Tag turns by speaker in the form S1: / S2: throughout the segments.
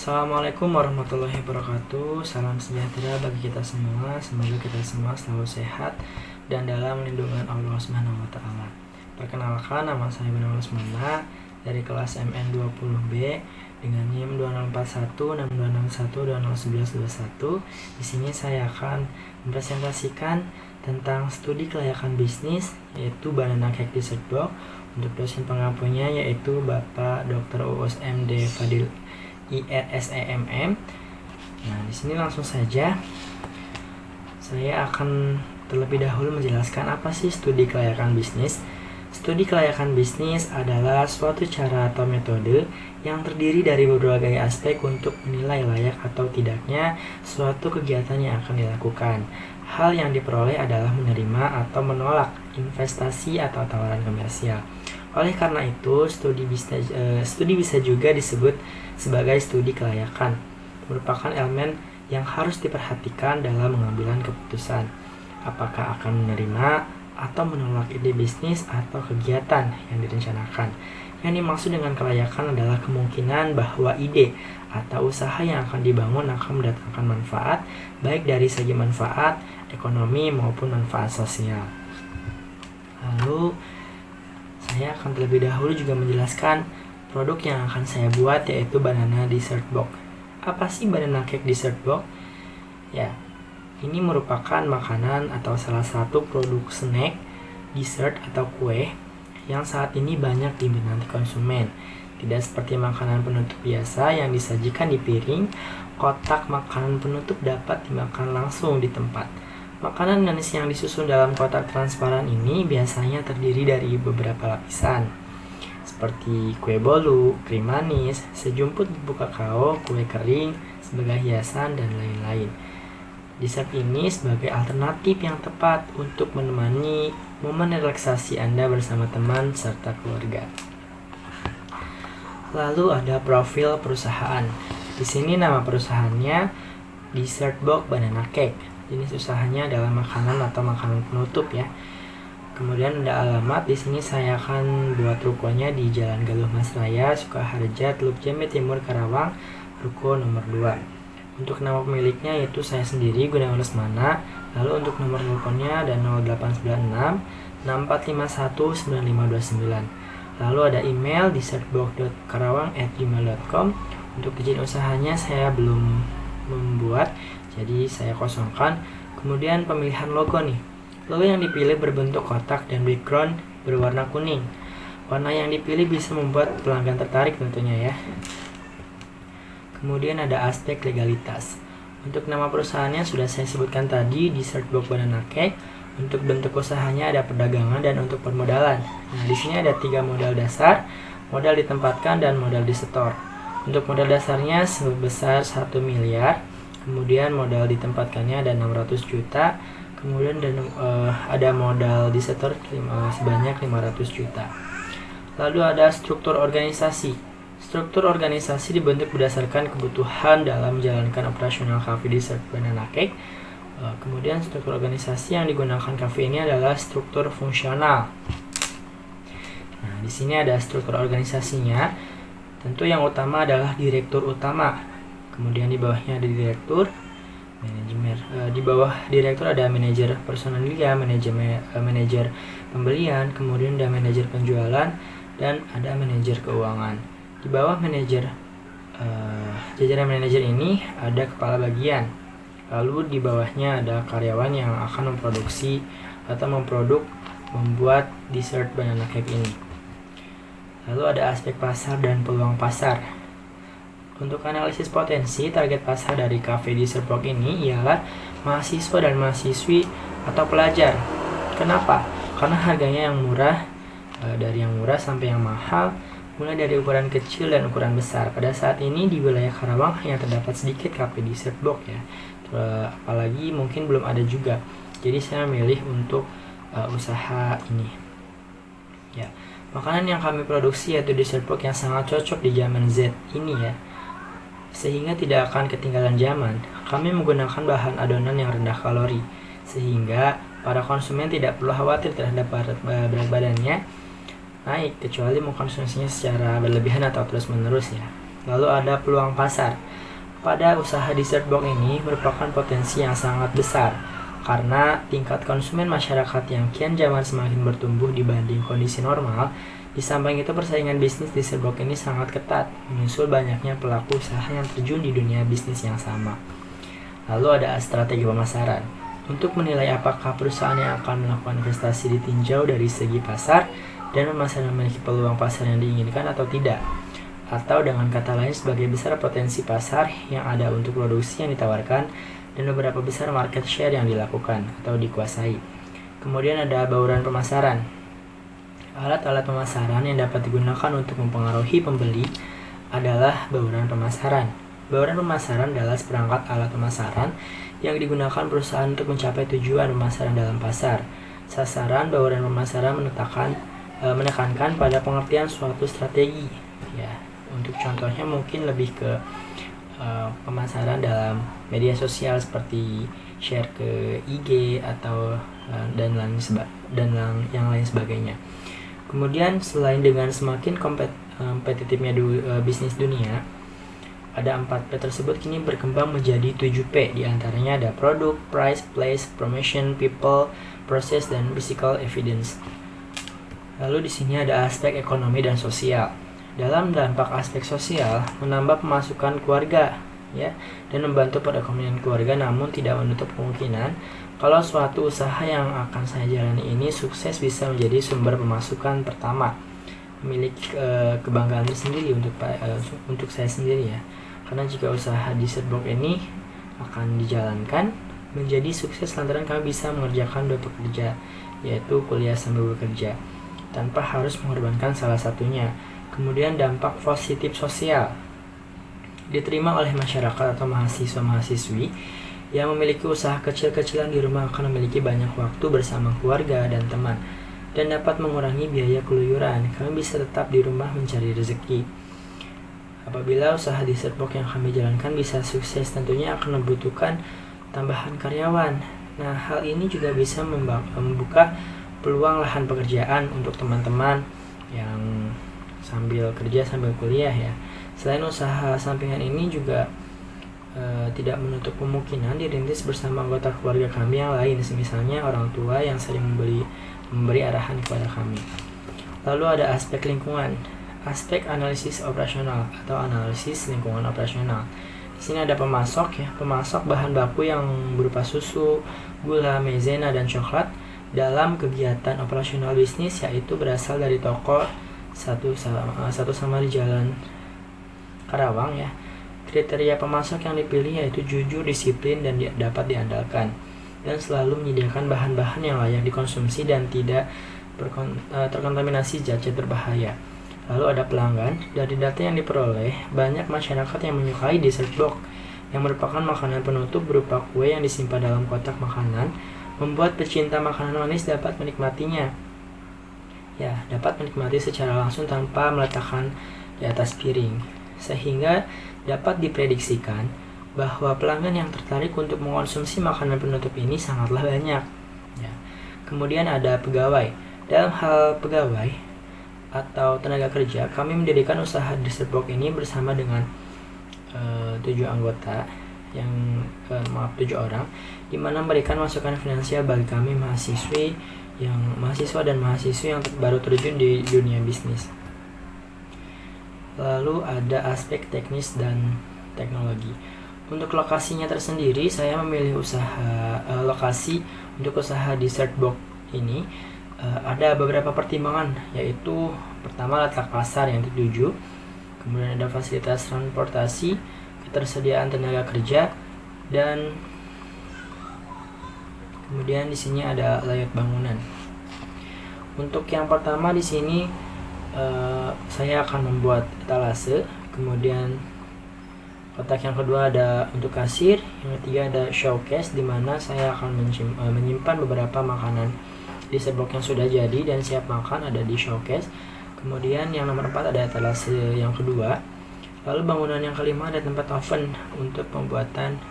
S1: Assalamualaikum warahmatullahi wabarakatuh. Salam sejahtera bagi kita semua. Semoga kita semua selalu sehat dan dalam lindungan Allah Subhanahu wa taala. Perkenalkan, nama saya Ibnu Lesmana dari kelas MN20B dengan NIM 2041 6261 201121. Di sini saya akan mempresentasikan tentang studi kelayakan bisnis, yaitu Banana Cake Dessert Box. Untuk dosen pengampunya yaitu Bapak Dr. Uus MD Fadil IRSEMM. Nah, di sini langsung saja saya akan terlebih dahulu menjelaskan apa sih studi kelayakan bisnis. Studi kelayakan bisnis adalah suatu cara atau metode yang terdiri dari berbagai aspek untuk menilai layak atau tidaknya suatu kegiatan yang akan dilakukan. Hal yang diperoleh adalah menerima atau menolak investasi atau tawaran komersial. Oleh karena itu, studi bisa juga disebut sebagai studi kelayakan, merupakan elemen yang harus diperhatikan dalam mengambil keputusan apakah akan menerima atau menolak ide bisnis atau kegiatan yang direncanakan. Yang dimaksud dengan kelayakan adalah kemungkinan bahwa ide atau usaha yang akan dibangun akan mendatangkan manfaat, baik dari segi manfaat ekonomi maupun manfaat sosial. Lalu saya akan terlebih dahulu juga menjelaskan produk yang akan saya buat, yaitu Banana Dessert Box. Apa sih Banana Cake Dessert Box? Ya, ini merupakan makanan atau salah satu produk snack, dessert atau kue yang saat ini banyak diminati konsumen. Tidak seperti makanan penutup biasa yang disajikan di piring, kotak makanan penutup dapat dimakan langsung di tempat. Makanan manis yang disusun dalam kotak transparan ini biasanya terdiri dari beberapa lapisan, seperti kue bolu, krim manis, sejumput bubuk kakao, kue kering sebagai hiasan, dan lain-lain. Dessert ini sebagai alternatif yang tepat untuk menemani momen relaksasi Anda bersama teman serta keluarga. Lalu ada profil perusahaan. Di sini nama perusahaannya Dessert Box Banana Cake. Jenis usahanya adalah makanan atau makanan penutup ya. Kemudian ada alamat. Di sini saya akan buat rukonya di Jalan Galuh Mas Raya, Sukaharja, Teluk Jambe Timur, Karawang, ruko nomor 2. Untuk nama pemiliknya yaitu saya sendiri, Gunawan Lesmana. Lalu untuk nomor teleponnya ada 0896 6451 9529. Lalu ada email dessertbox.karawang@gmail.com. Untuk izin usahanya saya belum membuat, jadi saya kosongkan. Kemudian pemilihan logo nih. Logo yang dipilih berbentuk kotak dan background berwarna kuning. Warna yang dipilih bisa membuat pelanggan tertarik tentunya ya. Kemudian ada aspek legalitas. Untuk nama perusahaannya sudah saya sebutkan tadi, Dessert Box Banana Cake. Untuk bentuk usahanya ada perdagangan dan untuk permodalan. Nah, di sini ada 3 modal dasar, modal ditempatkan dan modal disetor. Untuk modal dasarnya sebesar 1 miliar. Kemudian modal ditempatkannya ada 600 juta. Kemudian ada modal disetor sebanyak 500 juta. Lalu ada struktur organisasi. Struktur organisasi dibentuk berdasarkan kebutuhan dalam menjalankan operasional cafe dessert Banana Cake. Kemudian struktur organisasi yang digunakan cafe ini adalah struktur fungsional. Nah, di sini ada struktur organisasinya. Tentu yang utama adalah direktur utama. Kemudian di bawahnya ada direktur, manajemen. Di bawah direktur ada manajer personalia, manajer pembelian, kemudian ada manajer penjualan, dan ada manajer keuangan. Di bawah manajer, jajaran manajer ini ada kepala bagian. Lalu di bawahnya ada karyawan yang akan memproduksi atau membuat dessert banana cake ini. Lalu ada aspek pasar dan peluang pasar. Untuk analisis potensi target pasar dari cafe dessert box ini ialah mahasiswa dan mahasiswi atau pelajar. Kenapa? Karena harganya yang murah, dari yang murah sampai yang mahal, mulai dari ukuran kecil dan ukuran besar. Pada saat ini di wilayah Karawang hanya terdapat sedikit cafe dessert box ya, apalagi mungkin belum ada juga. Jadi saya memilih untuk usaha ini. Ya, makanan yang kami produksi yaitu dessert box yang sangat cocok di zaman Z ini ya, sehingga tidak akan ketinggalan zaman. Kami menggunakan bahan adonan yang rendah kalori, sehingga para konsumen tidak perlu khawatir terhadap berat badannya naik, kecuali mengkonsumsinya secara berlebihan atau terus menerus ya. Lalu ada peluang pasar. Pada usaha dessert box ini merupakan potensi yang sangat besar karena tingkat konsumen masyarakat yang kian zaman semakin bertumbuh dibanding kondisi normal. Di samping itu, persaingan bisnis dessert box ini sangat ketat, menyusul banyaknya pelaku usaha yang terjun di dunia bisnis yang sama. Lalu ada strategi pemasaran. Untuk menilai apakah perusahaan yang akan melakukan investasi ditinjau dari segi pasar dan pemasaran memiliki peluang pasar yang diinginkan atau tidak. Atau dengan kata lain, sebagai besar potensi pasar yang ada untuk produksi yang ditawarkan dan beberapa besar market share yang dilakukan atau dikuasai. Kemudian ada bauran pemasaran. Alat-alat pemasaran yang dapat digunakan untuk mempengaruhi pembeli adalah bauran pemasaran. Bauran pemasaran adalah seperangkat alat pemasaran yang digunakan perusahaan untuk mencapai tujuan pemasaran dalam pasar. Sasaran bauran pemasaran menekankan pada pengertian suatu strategi. Ya, untuk contohnya mungkin lebih ke pemasaran dalam media sosial seperti share ke IG atau dan yang lain sebagainya. Kemudian selain dengan semakin kompetitifnya bisnis dunia, ada 4P tersebut kini berkembang menjadi 7P. Di antaranya ada produk, price, place, promotion, people, process, dan physical evidence. Lalu di sini ada aspek ekonomi dan sosial. Dalam dampak aspek sosial, menambah pemasukan keluarga, ya, dan membantu perekonomian keluarga, namun tidak menutup kemungkinan kalau suatu usaha yang akan saya jalani ini sukses bisa menjadi sumber pemasukan pertama, memiliki kebanggaan tersendiri untuk saya sendiri, ya. Karena jika usaha dessert box ini akan dijalankan menjadi sukses lantaran kami bisa mengerjakan 2 pekerja, yaitu kuliah sambil bekerja, tanpa harus mengorbankan salah satunya. Kemudian dampak positif sosial diterima oleh masyarakat atau mahasiswa-mahasiswi yang memiliki usaha kecil-kecilan di rumah akan memiliki banyak waktu bersama keluarga dan teman dan dapat mengurangi biaya keluyuran. Kami bisa tetap di rumah mencari rezeki. Apabila usaha dessert box yang kami jalankan bisa sukses, tentunya akan membutuhkan tambahan karyawan. Nah, hal ini juga bisa membuka peluang lahan pekerjaan untuk teman-teman yang sambil kerja sambil kuliah, ya. Selain usaha sampingan ini juga tidak menutup kemungkinan dirintis bersama anggota keluarga kami yang lain, misalnya orang tua yang sering memberi arahan kepada kami. Lalu ada aspek lingkungan, aspek analisis operasional atau analisis lingkungan operasional. Di sini ada pemasok, ya, pemasok bahan baku yang berupa susu, gula, maizena, dan coklat dalam kegiatan operasional bisnis, yaitu berasal dari toko satu sama di Jalan Karawang, ya. Kriteria pemasok yang dipilih yaitu jujur, disiplin, dan dapat diandalkan, dan selalu menyediakan bahan-bahan yang layak dikonsumsi dan tidak terkontaminasi zat-zat berbahaya. Lalu ada pelanggan. Dari data yang diperoleh, banyak masyarakat yang menyukai dessert box, yang merupakan makanan penutup berupa kue yang disimpan dalam kotak makanan, membuat pecinta makanan manis dapat menikmatinya. Ya, dapat menikmati secara langsung tanpa meletakkan di atas piring, sehingga dapat diprediksikan bahwa pelanggan yang tertarik untuk mengonsumsi makanan penutup ini sangatlah banyak, ya. Kemudian ada pegawai. Dalam hal pegawai atau tenaga kerja, kami mendirikan usaha dessert box ini bersama dengan 7 anggota 7 orang, di mana memberikan masukan finansial bagi kami mahasiswa dan mahasiswi yang baru terjun di dunia bisnis. Lalu ada aspek teknis dan teknologi. Untuk lokasinya tersendiri, saya memilih lokasi untuk usaha dessert box ini. Ada beberapa pertimbangan, yaitu pertama letak pasar yang dituju, kemudian ada fasilitas transportasi, ketersediaan tenaga kerja, dan kemudian di sini ada layout bangunan. Untuk yang pertama di sini saya akan membuat etalase, kemudian kotak yang kedua ada untuk kasir, yang ketiga ada showcase, di mana saya akan menyimpan beberapa makanan dessert box yang sudah jadi dan siap makan ada di showcase. Kemudian yang nomor 4 ada etalase yang kedua. Lalu bangunan yang kelima ada tempat oven untuk pembuatan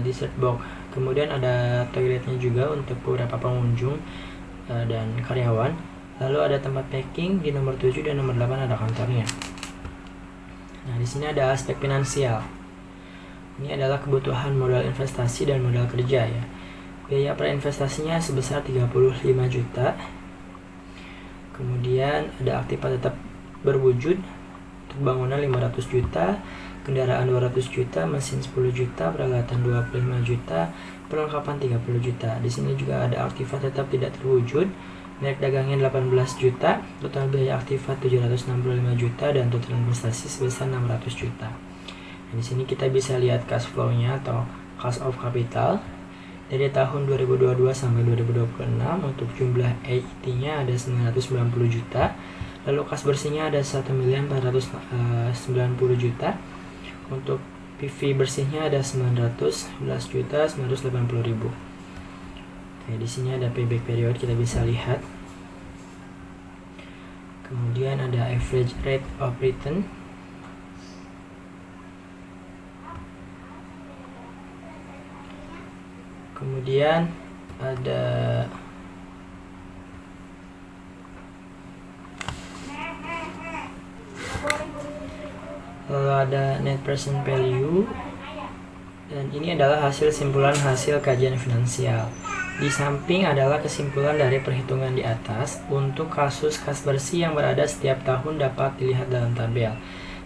S1: dessert box. Kemudian ada toiletnya juga untuk beberapa pengunjung dan karyawan. Lalu ada tempat packing di nomor 7 dan nomor 8 ada kantornya. Nah, di sini ada aspek finansial. Ini adalah kebutuhan modal investasi dan modal kerja ya. Biaya perinvestasinya sebesar 35 juta. Kemudian ada aktiva tetap berwujud untuk bangunan 500 juta, kendaraan 200 juta, mesin 10 juta, peralatan 25 juta, perlengkapan 30 juta. Di sini juga ada aktiva tetap tidak terwujud, merek dagangnya 18 juta, total biaya aktiva 765 juta, dan total investasi sebesar 600 juta. Nah, di sini kita bisa lihat cash flow-nya atau cash of capital dari tahun 2022 sampai 2026. Untuk jumlah EIT-nya ada 990 juta, lalu kas bersihnya ada 1.490 juta. Untuk PV bersihnya ada 911 juta 980 ribu. Oke, di sini ada payback period, kita bisa lihat. Kemudian ada average rate of return. Kemudian ada net present value, dan ini adalah hasil simpulan hasil kajian finansial. Di samping adalah kesimpulan dari perhitungan di atas. Untuk kasus kas bersih yang berada setiap tahun dapat dilihat dalam tabel.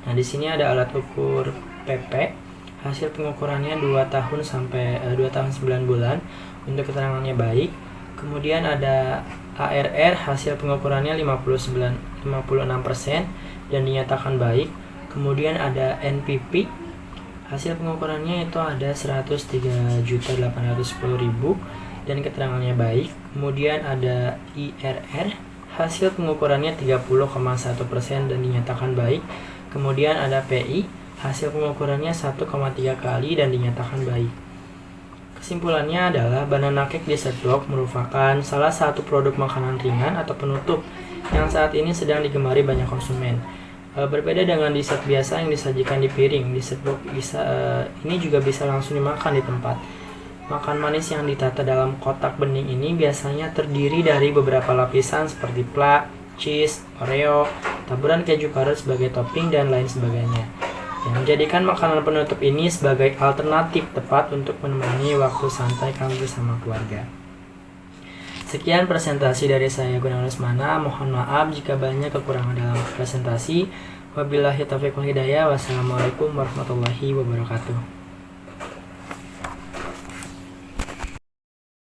S1: Nah, di sini ada alat ukur PP. Hasil pengukurannya 2 tahun sampai 2 tahun 9 bulan. Untuk keterangannya baik. Kemudian ada ARR, hasil pengukurannya 56% dan dinyatakan baik. Kemudian ada NPP, hasil pengukurannya itu ada 103.810.000 dan keterangannya baik. Kemudian ada IRR, hasil pengukurannya 30,1% dan dinyatakan baik. Kemudian ada PI, hasil pengukurannya 1,3 kali dan dinyatakan baik. Kesimpulannya adalah banana cake dessert block merupakan salah satu produk makanan ringan atau penutup yang saat ini sedang digemari banyak konsumen. Berbeda dengan dessert biasa yang disajikan di piring, dessert block ini juga bisa langsung dimakan di tempat. Makan manis yang ditata dalam kotak bening ini biasanya terdiri dari beberapa lapisan seperti pla, cheese, oreo, taburan keju parut sebagai topping, dan lain sebagainya, yang menjadikan makanan penutup ini sebagai alternatif tepat untuk menemani waktu santai kami bersama keluarga. Sekian presentasi dari saya, Gunawan Lesmana. Mohon maaf jika banyak kekurangan dalam presentasi. Wabillahi taufiq wal hidayah. Wassalamualaikum warahmatullahi wabarakatuh.